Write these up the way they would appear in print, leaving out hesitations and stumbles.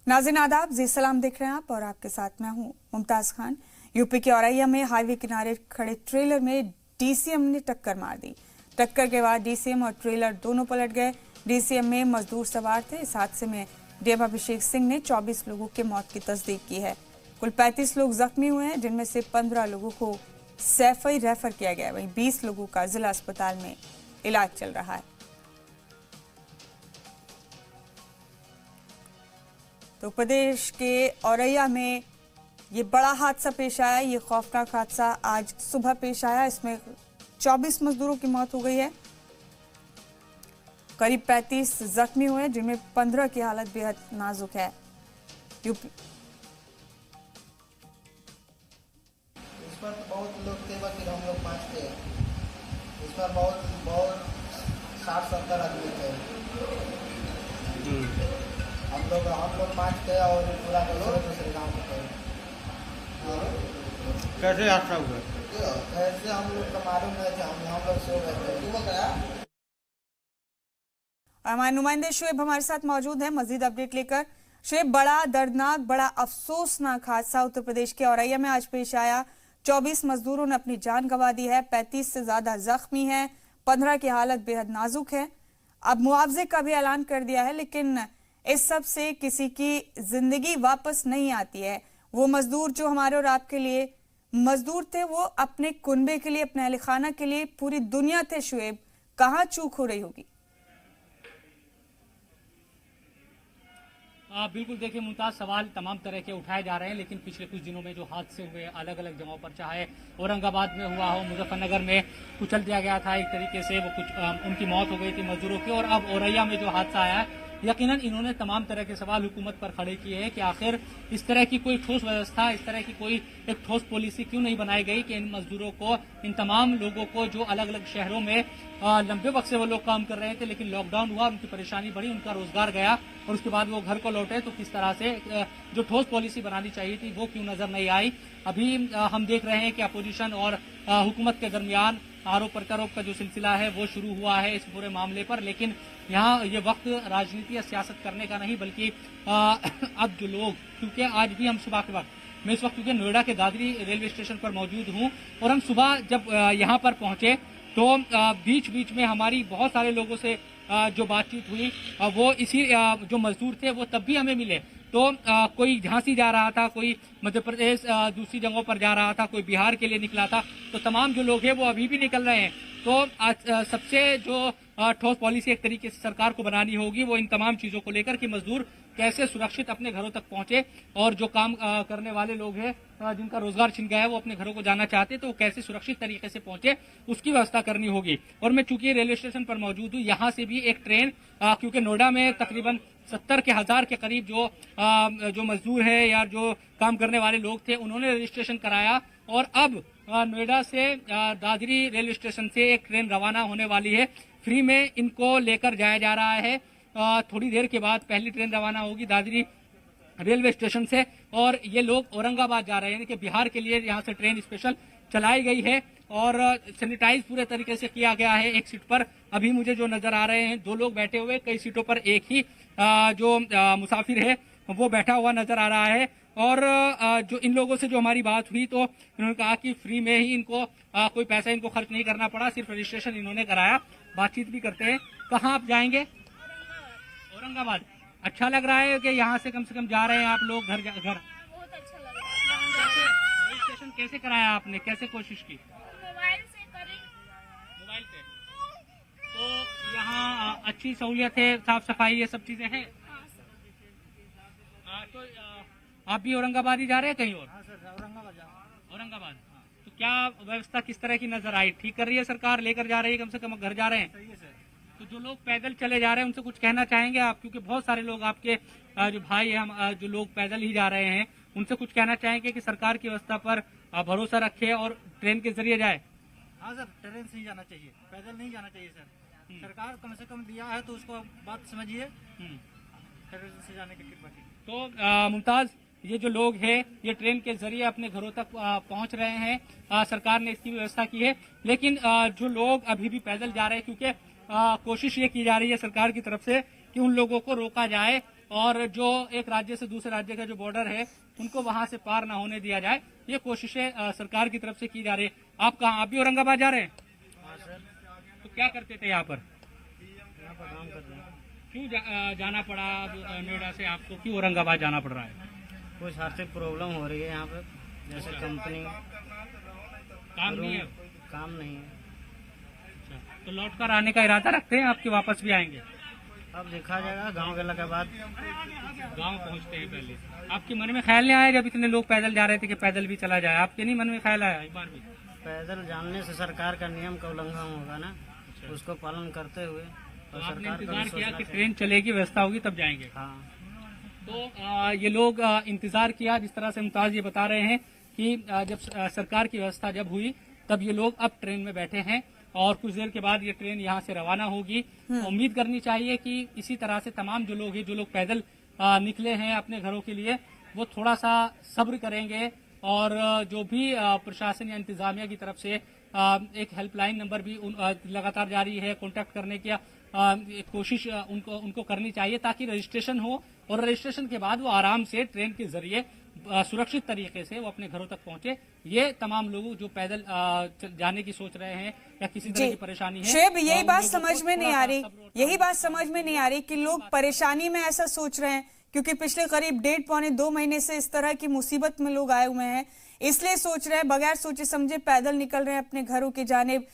नाज़रीन आदाब, जी सलाम देख रहे हैं आप और आपके साथ मैं हूं मुमताज खान। यूपी के औरैया में हाईवे किनारे खड़े ट्रेलर में डीसीएम ने टक्कर मार दी। टक्कर के बाद डीसीएम और ट्रेलर दोनों पलट गए। डीसीएम में मजदूर सवार थे। इस हादसे में डीएम अभिषेक सिंह ने 24 लोगों के मौत की तस्दीक की है। कुल 35 लोग जख्मी हुए हैं, जिनमें से 15 लोगों को सैफई रेफर किया गया। वहीं 20 लोगों का जिला अस्पताल में इलाज चल रहा है। तो प्रदेश के औरैया में ये बड़ा हादसा पेश आया। ये खौफनाक हादसा आज सुबह पेश आया। इसमें 24 मजदूरों की मौत हो गई है, करीब 35 जख्मी हुए, जिनमें 15 की हालत बेहद नाजुक है। यूपी इस पर तो बहुत लोग थे, बाकी हम लोग 5 थे। इस पर बहुत 60-70 आदमी थे। हम लोग 5 थे और पूरा दूसरे गाँव के थे। कैसे हादसा हुआ? ऐसे हम लोग का मालूम नहीं था, हम लोग सो गए थे। हमारे नुमाइंदे शुएब हमारे साथ मौजूद है मजीद अपडेट लेकर। शुएब, बड़ा दर्दनाक, बड़ा अफसोसनाक हादसा उत्तर प्रदेश के औरैया में आज पेश आया। 24 मजदूरों ने अपनी जान गंवा दी है, 35 से ज्यादा जख्मी हैं, 15 की हालत बेहद नाजुक है। अब मुआवजे का भी ऐलान कर दिया है, लेकिन इस सब से किसी की जिंदगी वापस नहीं आती है। वो मजदूर जो हमारे और आपके लिए मजदूर थे, वो अपने कुनबे के लिए, अपने अहल खाना के लिए पूरी दुनिया थे। शुएब, कहाँ चूक हो रही होगी? बिल्कुल, देखिए मुमताज, सवाल तमाम तरह के उठाए जा रहे हैं, लेकिन पिछले कुछ दिनों में जो हादसे हुए अलग अलग जगहों पर, चाहे औरंगाबाद में हुआ हो, मुजफ्फरनगर में कुचल दिया गया था एक तरीके से, वो कुछ उनकी मौत हो गई थी मजदूरों की, और अब औरैया में जो हादसा आया है, यकीनन इन्होंने तमाम तरह के सवाल हुकूमत पर खड़े किए हैं कि आखिर इस तरह की कोई ठोस व्यवस्था, इस तरह की कोई एक ठोस पॉलिसी क्यों नहीं बनाई गई कि इन मजदूरों को, इन तमाम लोगों को जो अलग अलग शहरों में लंबे वक्त से वो लोग काम कर रहे थे, लेकिन लॉकडाउन हुआ, उनकी परेशानी बढ़ी, उनका रोजगार गया और उसके बाद वो घर को लौटे, तो किस तरह से जो ठोस पॉलिसी बनानी चाहिए थी वो क्यों नजर नहीं आई। अभी हम देख रहे हैं कि अपोजिशन और हुकूमत के दरमियान आरोप प्रत्यारोप का जो सिलसिला है वो शुरू हुआ है इस पूरे मामले पर, लेकिन यहाँ ये वक्त राजनीति या सियासत करने का नहीं, बल्कि अब जो लोग, क्योंकि आज भी हम सुबह के वक्त, मैं इस वक्त क्योंकि नोएडा के दादरी रेलवे स्टेशन पर मौजूद हूँ, और हम सुबह जब यहाँ पर पहुंचे तो बीच बीच में हमारी बहुत सारे लोगों से जो बातचीत हुई, वो इसी जो मजदूर थे वो तब भी हमें मिले। तो कोई झांसी जा रहा था, कोई मध्य प्रदेश दूसरी जगहों पर जा रहा था, कोई बिहार के लिए निकला था, तो तमाम जो लोग हैं वो अभी भी निकल रहे हैं। तो सबसे जो ठोस पॉलिसी एक तरीके से सरकार को बनानी होगी वो इन तमाम चीजों को लेकर कि मजदूर कैसे सुरक्षित अपने घरों तक पहुंचे, और जो काम करने वाले लोग हैं जिनका रोजगार छिन गया है वो अपने घरों को जाना चाहते तो वो कैसे सुरक्षित तरीके से पहुंचे, उसकी व्यवस्था करनी होगी। और मैं चूंकि रेलवे स्टेशन पर मौजूद हूँ, यहाँ से भी एक ट्रेन, क्योंकि नोएडा में तकरीबन 70,000 के करीब जो मजदूर है या जो काम करने वाले लोग थे उन्होंने रजिस्ट्रेशन कराया, और अब नोएडा से दादरी रेलवे स्टेशन से एक ट्रेन रवाना होने वाली है। फ्री में इनको लेकर जाया जा रहा है। थोड़ी देर के बाद पहली ट्रेन रवाना होगी दादरी रेलवे स्टेशन से, और ये लोग औरंगाबाद जा रहे हैं, यानी कि बिहार के लिए यहाँ से ट्रेन स्पेशल चलाई गई है, और सैनिटाइज पूरे तरीके से किया गया है। एक सीट पर अभी मुझे जो नजर आ रहे हैं 2 लोग बैठे हुए, कई सीटों पर एक ही जो मुसाफिर है वो बैठा हुआ नजर आ रहा है। और जो इन लोगों से जो हमारी बात हुई तो इन्होंने कहा कि फ्री में ही इनको कोई पैसा इनको खर्च नहीं करना पड़ा, सिर्फ रजिस्ट्रेशन इन्होंने कराया। बातचीत भी करते हैं। कहाँ आप जाएंगे? औरंगाबाद। अच्छा लग रहा है कि यहाँ से कम जा रहे हैं आप लोग घर? बहुत अच्छा लग रहा है। रजिस्ट्रेशन कैसे कराया आपने, कैसे कोशिश की? मोबाइल से करी। मोबाइल से। तो यहाँ अच्छी सहूलियत है, साफ सफाई, ये सब चीजें हैं? तो आप भी औरंगाबाद ही जा रहे हैं कहीं और? हाँ सर, औरंगाबाद जा रहे हैं। औरंगाबाद। तो क्या व्यवस्था किस तरह की नजर आई? ठीक कर रही है सरकार, लेकर जा रही है, कम से कम घर जा रहे हैं? सही है सर। तो जो लोग पैदल चले जा रहे हैं उनसे कुछ कहना चाहेंगे आप, क्योंकि बहुत सारे लोग आपके जो भाई हैं जो लोग पैदल ही जा रहे हैं, उनसे कुछ कहना चाहेंगे कि सरकार की व्यवस्था पर भरोसा रखे और ट्रेन के जरिए जाए? हाँ सर, ट्रेन से ही जाना चाहिए, पैदल नहीं जाना चाहिए सर। सरकार कम से कम दिया है तो उसको बात समझिए, ट्रेन से जाने की कृपा कीजिए। तो मुमताज, ये जो लोग हैं ये ट्रेन के जरिए अपने घरों तक पहुंच रहे हैं। सरकार ने इसकी व्यवस्था की है, लेकिन जो लोग अभी भी पैदल जा रहे हैं, क्योंकि कोशिश ये की जा रही है सरकार की तरफ से कि उन लोगों को रोका जाए और जो एक राज्य से दूसरे राज्य का जो बॉर्डर है उनको वहां से पार ना होने दिया जाए, ये कोशिशें सरकार की तरफ से की जा रही है। आप कहाँ, आप भी औरंगाबाद जा रहे हैं? हाँ सर, तो क्या करते थे यहाँ पर? यहाँ पर काम कर रहे हैं। क्यों जाना पड़ा नोएडा से आपको, क्यों औरंगाबाद जाना पड़ रहा है? कुछ आर्थिक प्रॉब्लम हो रही है यहाँ पे, जैसे कंपनी काम नहीं है? काम नहीं है। अच्छा, तो लौट कर आने का इरादा रखते हैं आपके, वापस भी आएंगे? अब देखा जाएगा, गांव गेला के बाद गांव पहुंचते हैं पहले। आपके मन में ख्याल नहीं आया जब इतने लोग पैदल जा रहे थे कि पैदल भी चला जाए? आपके नहीं मन में ख्याल आया एक बार भी? पैदल जाने से सरकार का नियम का उल्लंघन होगा ना, उसको पालन करते हुए तो और आपने सरकार को इंतजार भी किया सोचना कि चाहिए। ट्रेन चलेगी, व्यवस्था होगी तब जाएंगे? हाँ, तो ये लोग इंतजार किया। जिस तरह से मुमताज ये बता रहे हैं कि जब सरकार की व्यवस्था जब हुई तब ये लोग अब ट्रेन में बैठे हैं और कुछ देर के बाद ये ट्रेन यहाँ से रवाना होगी। उम्मीद करनी चाहिए कि इसी तरह से तमाम जो लोग हैं, जो लोग पैदल निकले हैं अपने घरों के लिए, वो थोड़ा सा सब्र करेंगे और जो भी प्रशासन या इंतजामिया की तरफ से एक हेल्पलाइन नंबर भी लगातार जारी है, कांटेक्ट करने की एक कोशिश उनको करनी चाहिए ताकि रजिस्ट्रेशन हो और रजिस्ट्रेशन के बाद वो आराम से ट्रेन के जरिए सुरक्षित तरीके से वो अपने घरों तक पहुंचे। ये तमाम लोग जो पैदल जाने की सोच रहे हैं या किसी तरह की परेशानी है, शुएब, यही उन बात लोगों समझ को में नहीं थोड़ा आ सा रही, सब्र और यही बात समझ में नहीं आ रही कि लोग परेशानी में ऐसा सोच रहे हैं क्योंकि पिछले करीब 1.5-2 महीने से इस तरह की मुसीबत में लोग आए हुए हैं, इसलिए सोच रहे हैं, बगैर सोचे समझे पैदल निकल रहे हैं अपने घरों की जानिब।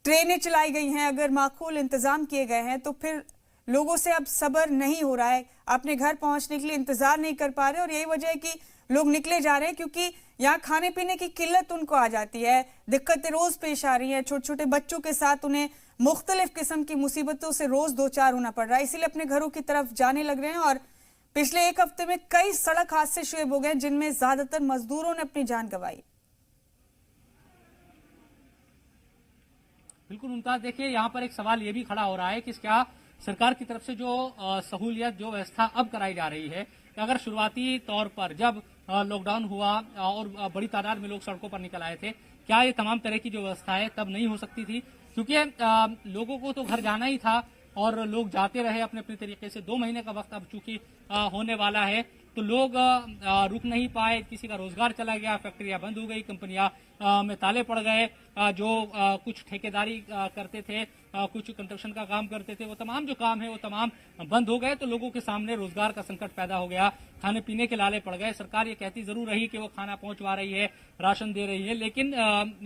ट्रेनें चलाई गई हैं, अगर माकूल इंतजाम किए गए हैं तो फिर लोगों से अब सब्र नहीं हो रहा है, अपने घर पहुंचने के लिए इंतजार नहीं कर पा रहे और यही वजह है कि लोग निकले जा रहे हैं क्योंकि यहाँ खाने पीने की किल्लत उनको आ जाती है, दिक्कतें रोज पेश आ रही हैं। छोटे छोटे बच्चों के साथ उन्हें मुख्तलिफ किस्म की मुसीबतों से रोज दो चार होना पड़ रहा है, इसीलिए अपने घरों की तरफ जाने लग रहे हैं। और पिछले एक हफ्ते में कई सड़क हादसे शुएब हो गए जिनमें ज्यादातर मजदूरों ने अपनी जान गंवाई। बिल्कुल मुमताज, देखिए यहाँ पर एक सवाल ये भी खड़ा हो रहा है कि क्या सरकार की तरफ से जो सहूलियत, जो व्यवस्था अब कराई जा रही है, कि अगर शुरुआती तौर पर जब लॉकडाउन हुआ और बड़ी तादाद में लोग सड़कों पर निकल आए थे, क्या ये तमाम तरह की जो व्यवस्था है तब नहीं हो सकती थी? क्योंकि लोगों को तो घर जाना ही था और लोग जाते रहे अपने अपने तरीके से। 2 महीने का वक्त अब चूंकि होने वाला है तो लोग रुक नहीं पाए, किसी का रोजगार चला गया, फैक्ट्रियां बंद हो गई, कंपनियां में ताले पड़ गए, जो कुछ ठेकेदारी करते थे, कुछ कंस्ट्रक्शन का काम करते थे, वो तमाम जो काम है वो तमाम बंद हो गए। तो लोगों के सामने रोजगार का संकट पैदा हो गया, खाने पीने के लाले पड़ गए। सरकार ये कहती जरूर रही कि वो खाना पहुंचवा रही है, राशन दे रही है, लेकिन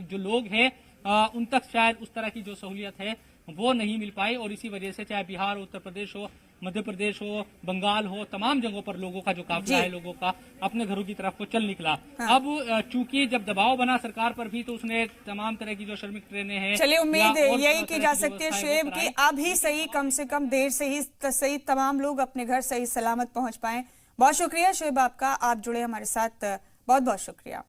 जो लोग हैं उन तक शायद उस तरह की जो सहूलियत है वो नहीं मिल पाई और इसी वजह से चाहे बिहार, उत्तर प्रदेश हो, मध्य प्रदेश हो, बंगाल हो, तमाम जगहों पर लोगों का जो काफिला है लोगों का अपने घरों की तरफ को चल निकला। हाँ। अब चूंकि जब दबाव बना सरकार पर भी तो उसने तमाम तरह की जो श्रमिक ट्रेनें हैं, चलिए उम्मीद यही की जा सकती है शुएब कि अब ही सही, कम से कम देर से ही सही तमाम लोग अपने घर सही सलामत पहुंच पाए। बहुत शुक्रिया शुएब आपका, आप जुड़े हमारे साथ, बहुत बहुत शुक्रिया।